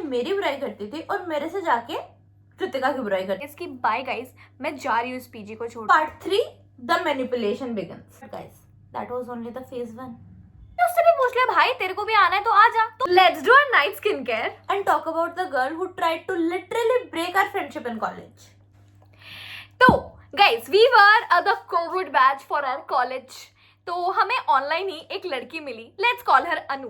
मेरी बुराई करती थी और मेरे से जाके कृतिका की बुराई करती। इसकी बाय गाइस, मैं जा रही हूँ इस पीजी को छोड़। Part 3 the manipulation begins. Guys that was only the phase 1। उससे भी पूछ ले भाई, तेरे को भी आना है तो आ जा। तो let's do a night skin care and talk about the girl who tried to literally break our friendship in college. तो guys, we were the COVID batch for our college. तो हमें ऑनलाइन ही एक लड़की मिली, लेट्स कॉल हर अनु।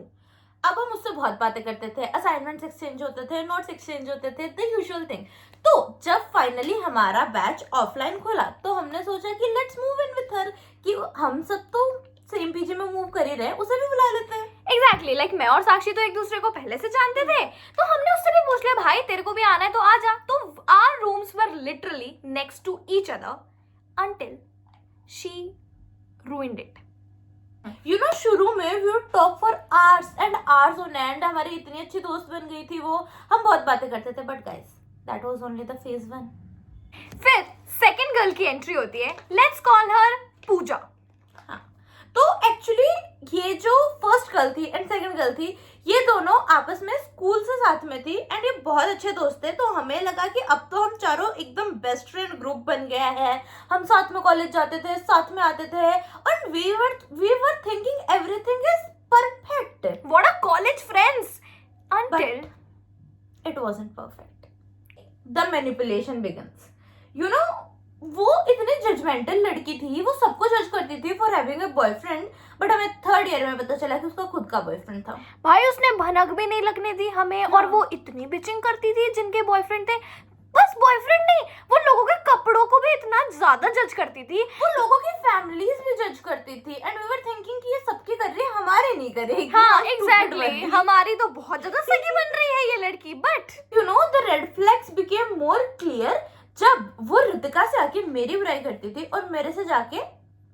अब हम उससे बहुत बातें करते थे, असाइनमेंट्स एक्सचेंज होते थे, नोट्स एक्सचेंज होते थे, द यूजुअल थिंग। तो जब फाइनली हमारा बैच ऑफलाइन खुला तो हमने सोचा कि let's move in with her, कि हम सब तो सेम पीजी में मूव कर ही रहे, उसे भी बुला लेते हैं। एग्जैक्टली, लाइक मैं और साक्षी तो एक दूसरे को पहले से जानते थे, तो हमने उससे भी पूछ लिया भाई तेरे को भी आना है तो आ जा। तो our rooms were literally next to each other until she ruined it. You know, शुरू में we would talk for hours and hours on end. हमारी इतनी अच्छी दोस्त बन गई थी वो, हम बहुत बातें करते थे। But guys that was only the phase 1। फिर सेकंड गर्ल की एंट्री होती है, लेट्स कॉल हर पूजा। हाँ, तो एक्चुअली ये जो फर्स्ट गर्ल थी एंड सेकंड गर्ल थी, ये दोनों आपस में स्कूल से साथ में थी एंड ये बहुत अच्छे दोस्त थे। तो हमें लगा कि अब तो हम चारों एकदम बेस्ट फ्रेंड ग्रुप बन गया है। हम साथ में कॉलेज जाते थे, साथ में आते थे, और we were thinking everything is perfect. What a college friends until it wasn't perfect. The manipulation begins. You know, वो इतनी जजमेंटल लड़की थी, वो सबको जज करती थी for having a boyfriend. But हमें थर्ड ईयर में पता चला कि उसका खुद का बॉयफ्रेंड था। भाई उसने भनक भी नहीं लगने दी हमें। और वो इतनी बिचिंग करती थी जिनके बॉयफ्रेंड थे, बस बॉयफ्रेंड नहीं, वो लोगों के कपड़ों को भी इतना ज्यादा जज करती थी। वो लोगों की फैमिलीज भी जज करती थी एंड वी वर थिंकिंग कि ये सबकी कर रही है, हमारे नहीं करेगी। हाँ एग्जैक्टली, हमारी तो बहुत ज्यादा सगी बन रही है ये लड़की। But you know, the red flags became more clear जब वो ऋतिका से आके मेरी बुराई करती थी और मेरे से जाके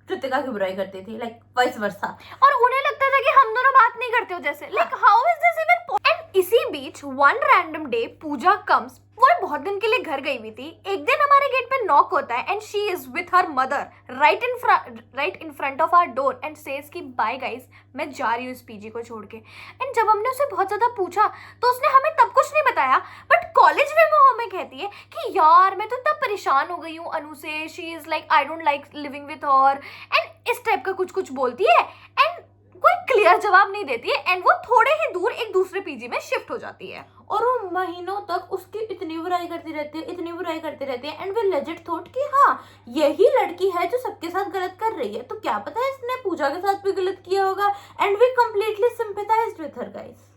कृतिका की बुराई करती थी, लाइक वाइस वर्सा। और उन्हें लगता था कि हम दोनों बात नहीं करते हो जैसे, like how is this even. And इसी बीच वन रैंडम डे पूजा कम्स। वो बहुत दिन के लिए घर गई हुई थी। एक दिन हमारे गेट पे नॉक होता है and she is with her mother right in front of our door and says कि बाय गाइस, मैं जा रही हूँ इस पीजी को छोड़ के। एंड जब हमने उसे बहुत ज्यादा पूछा तो उसने हमें तब कुछ नहीं बताया, बट कॉलेज में वो हमें कहती है कि यार मैं तो इतना परेशान हो गई हूँ अनु से, she is like I don't like living with her, and इस टाइप का कुछ कुछ बोलती है एंड कोई क्लियर जवाब नहीं देती है। एंड वो थोड़े ही दूर एक दूसरे पीजी में शिफ्ट हो जाती है और वो महीनों तक उसकी इतनी बुराई करती रहती है, इतनी बुराई करती रहती है। एंड वी लेजिट थॉट कि हाँ, यही लड़की है जो सबके साथ गलत कर रही है, तो क्या पता है इसने पूजा के साथ भी गलत किया होगा। And we completely sympathised with her guys.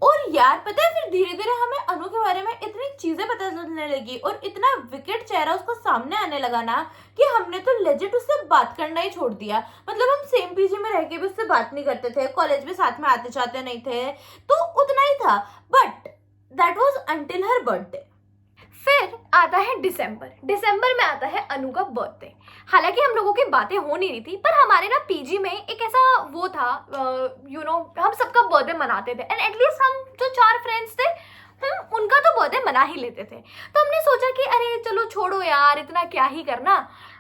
और यार पता है, फिर धीरे धीरे हमें अनु के बारे में इतनी चीजें पता चलने लगी और इतना विकेट चेहरा उसको सामने आने लगा ना कि हमने तो लेजिट उससे बात करना ही छोड़ दिया। मतलब हम सेम पीजी में रह के भी उससे बात नहीं करते थे, कॉलेज में साथ में आते जाते नहीं थे, तो उतना ही था। But that was until her birthday. फिर आता है दिसंबर में आता है अनु का बर्थडे। हालांकि हम लोगों की बातें हो नहीं रही थी, पर हमारे ना पीजी में एक ऐसा वो था, यू नो, हम सबका बर्थडे मनाते थे एंड एटलीस्ट हम जो 4 फ्रेंड्स थे हम उनका तो बर्थडे मना ही लेते थे। तो हमने सोचा कि अरे चलो छोड़ो यार, इतना क्या ही करना,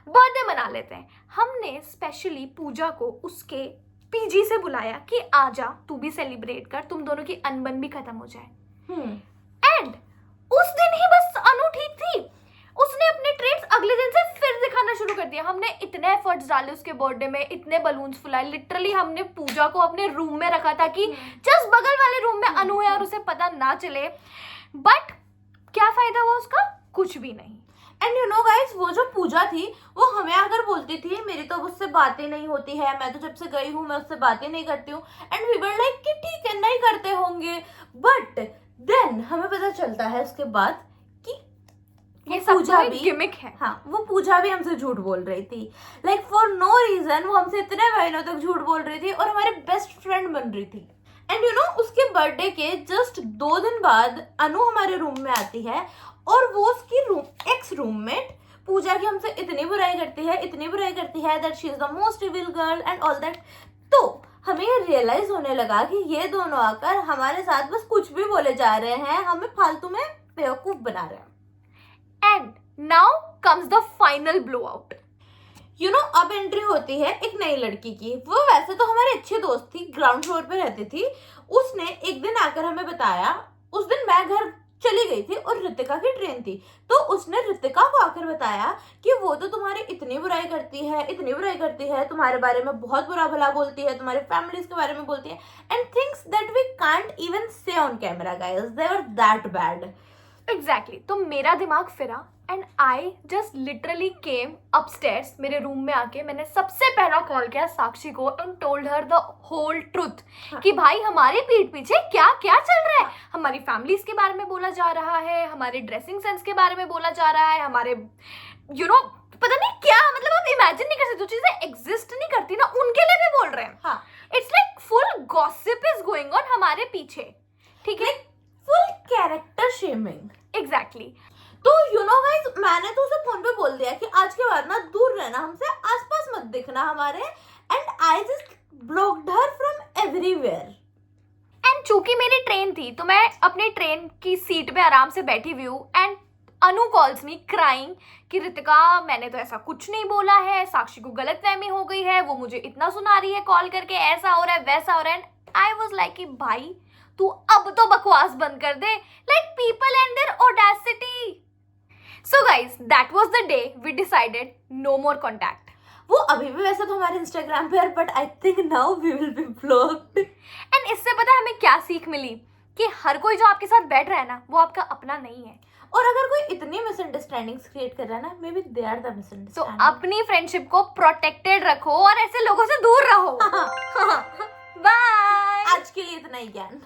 बर्थडे मना लेते हैं। हमने स्पेशली पूजा को उसके पीजी से बुलाया कि आजा तू भी सेलिब्रेट कर, तुम दोनों की अनबन भी खत्म हो जाए। एंड उस दिन ही बस अनु ठीक थी, उसने अपने ट्रेड्स अगले दिन से फिर दिखाना शुरू कर दिया। हमने इतने एफर्ट्स डाले उसके बर्थडे में, इतने बलून्स फुलाए, लिटरली हमने पूजा को अपने रूम में रखा था कि जस्ट बगल वाले रूम में अनु है और उसे पता ना चले। बट क्या फायदा हुआ उसका? कुछ भी नहीं। एंड यू नो गाइज, वो जो पूजा थी वो हमें अगर बोलती थी मेरी तो उससे बातें नहीं होती है, मैं तो जब से गई हूँ मैं उससे बातें नहीं करती हूँ, एंड वी वर लाइक कि ठीक है नहीं करते होंगे। बट देन हमें पता चलता है उसके बाद कि ये सब पूजा भी गिमिक है। हाँ, वो पूजा भी हमसे झूठ बोल रही थी, लाइक फॉर नो रीजन वो हमसे इतने महीनों तक झूठ बोल रही थी और हमारे बेस्ट फ्रेंड बन रही थी। एंड यू नो, उसके बर्थडे के जस्ट 2 दिन बाद अनु हमारे रूम में आती है और वो उसकी एक्स रूममेट पूजा की हमसे इतनी बुराई करती है that she is the most evil girl and all that. तो हमें ये रियलाइज होने लगा कि ये दोनों आकर हमारे साथ बस कुछ भी बोले जा रहे हैं, हमें फालतू में बेवकूफ बना रहे हैं। And now comes the final blow out. You know, अब एंट्री होती है एक नई लड़की की। वो वैसे तो हमारी अच्छी दोस्त थी, ग्राउंड फ्लोर पे रहती थी। उसने एक दिन आकर हमें बताया उस दिन मैं घर चली गई थी और रितिका की ट्रेन थी, तो उसने रितिका को आकर बताया कि वो तो तुम्हारी इतनी बुराई करती है, इतनी बुराई करती है, तुम्हारे बारे में बहुत बुरा भला बोलती है, तुम्हारे फैमिलीज के बारे में बोलती है, and things that we can't even say on camera guys, they are that bad. Exactly तो मेरा दिमाग फिरा and I just literally came upstairs. मेरे रूम में आके मैंने सबसे पहला कॉल किया साक्षी को and told her the whole truth कि भाई हमारे पीठ पीछे क्या क्या चल रहा है। हमारी फैमिलीज के बारे में बोला जा रहा है, हमारे ड्रेसिंग सेंस के बारे में बोला जा रहा है, हमारे पता नहीं क्या, मतलब आप इमेजिन नहीं कर सकते, जो चीजें एग्जिस्ट नहीं करती ना उनके लिए भी बोल रहे हैं। It's like full gossip is going on हमारे पीछे, ठीक है, फुल कैरेक्टर शेमिंग। एग्जैक्टली। तो यू नो गाइस, मैंने तो उसे फोन पे बोल दिया कि आज के बाद ना दूर रहना हमसे, आसपास मत दिखना हमारे, and I just blocked her from everywhere. And चूंकि मेरी ट्रेन थी तो मैं अपने ट्रेन की सीट पे आराम से बैठी हुई हूँ and Anu calls me crying कि रितिका मैंने तो ऐसा कुछ नहीं बोला है, साक्षी को गलतफहमी हो गई है, वो मुझे इतना सुना रही है कॉल करके, ऐसा हो रहा है वैसा हो रहा है। एंड आई वाज लाइक कि भाई तू अब तो बकवास बंद कर दे, like people and their audacity. So guys that was the day we decided no more contact. वो अभी भी वैसे तो हमारे इंस्टाग्राम पे है, but I think now we will be blocked. And इससे पता है हमें क्या सीख मिली कि हर कोई जो आपके साथ बैठ रहा है ना वो आपका अपना नहीं है, और अगर कोई इतनी मिसअंडरस्टैंडिंग्स क्रिएट कर रहा है ना, maybe they are the तो मिसअंडरस्टैंडिंग। अपनी फ्रेंडशिप को प्रोटेक्टेड रखो और ऐसे लोगों से दूर रहो। बाय। आज के लिए इतना ही ज्ञान।